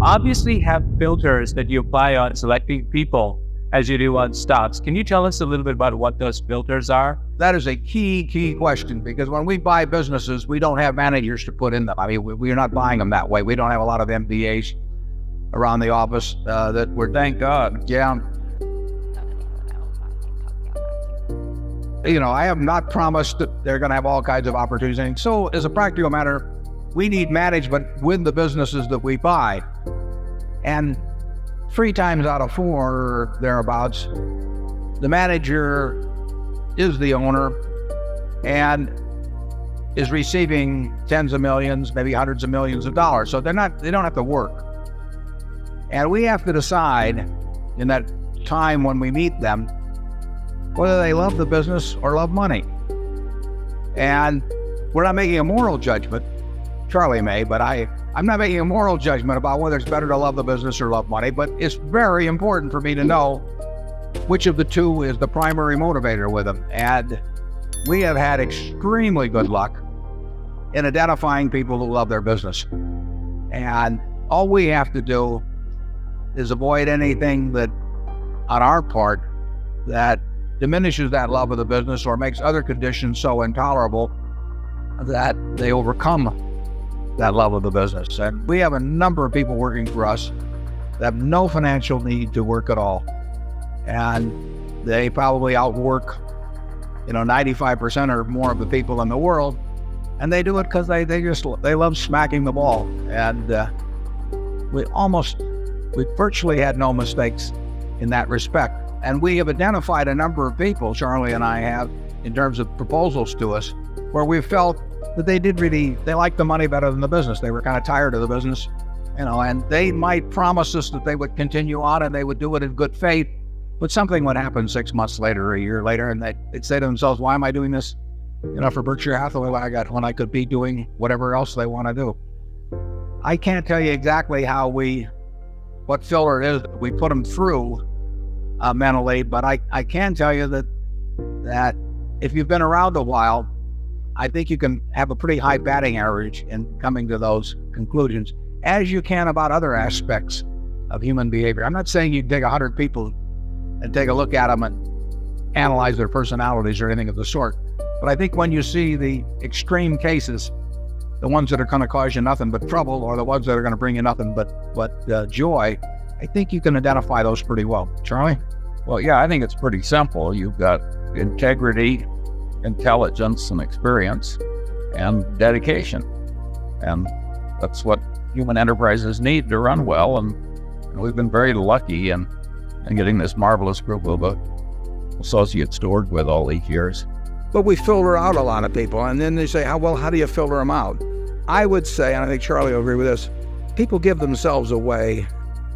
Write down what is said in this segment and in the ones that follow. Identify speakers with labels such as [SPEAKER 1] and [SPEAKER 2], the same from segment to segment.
[SPEAKER 1] obviously have filters that you apply on selecting people as you do on stocks. Can you tell us a little bit about what those filters are?
[SPEAKER 2] That is a key question, because when we buy businesses, we don't have managers to put in them. I mean, we're not buying them that way. We don't have a lot of MBAs around the office that we're, thank God. Yeah. You know, I have not promised that they're going to have all kinds of opportunities. So as a practical matter, we need management with the businesses that we buy. And 3 times out of 4 or thereabouts, the manager is the owner and is receiving tens of millions, maybe hundreds of millions of dollars. So they don't have to work. And we have to decide in that time when we meet them whether they love the business or love money. And we're not making a moral judgment. Charlie may, but I'm not making a moral judgment about whether it's better to love the business or love money, but it's very important for me to know which of the two is the primary motivator with them. And we have had extremely good luck in identifying people who love their business. And all we have to do is avoid anything that, on our part, that diminishes that love of the business or makes other conditions so intolerable that they overcome that love of the business. And we have a number of people working for us that have no financial need to work at all. And they probably outwork, 95% or more of the people in the world. And they do it because they love smacking the ball. And we virtually had no mistakes in that respect. And we have identified a number of people, Charlie and I have, in terms of proposals to us, where we felt that they liked the money better than the business. They were kind of tired of the business, and they might promise us that they would continue on and they would do it in good faith, but something would happen 6 months later, a year later, and they'd say to themselves, why am I doing this, for Berkshire Hathaway when I could be doing whatever else they want to do? I can't tell you exactly what filler it is that we put them through mentally, but I can tell you that if you've been around a while, I think you can have a pretty high batting average in coming to those conclusions, as you can about other aspects of human behavior. I'm not saying you can take 100 people and take a look at them and analyze their personalities or anything of the sort. But I think when you see the extreme cases, the ones that are going to cause you nothing but trouble, or the ones that are going to bring you nothing but joy, I think you can identify those pretty well. Charlie?
[SPEAKER 3] Well, yeah, I think it's pretty simple. You've got integrity, intelligence, and experience, and dedication. And that's what human enterprises need to run well. And we've been very lucky in getting this marvelous group of associates to work with all these years.
[SPEAKER 2] But we filter out a lot of people, and then they say, how do you filter them out? I would say, and I think Charlie will agree with this, people give themselves away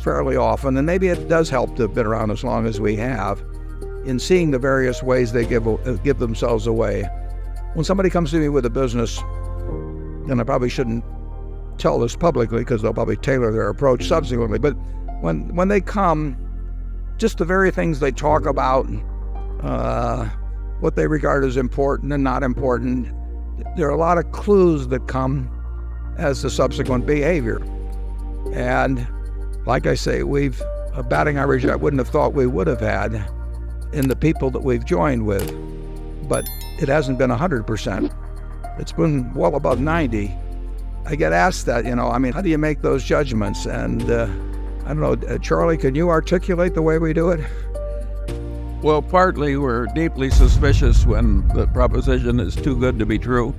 [SPEAKER 2] fairly often, and maybe it does help to have been around as long as we have, in seeing the various ways they give themselves away. When somebody comes to me with a business, and I probably shouldn't tell this publicly because they'll probably tailor their approach subsequently, but when they come, just the very things they talk about, what they regard as important and not important, there are a lot of clues that come as to subsequent behavior. And like I say, we've a batting average I wouldn't have thought we would have had in the people that we've joined with, but it hasn't been 100%. It's been well above 90. I get asked that, how do you make those judgments? And I don't know, Charlie, can you articulate the way we do it?
[SPEAKER 3] Well, partly we're deeply suspicious when the proposition is too good to be true.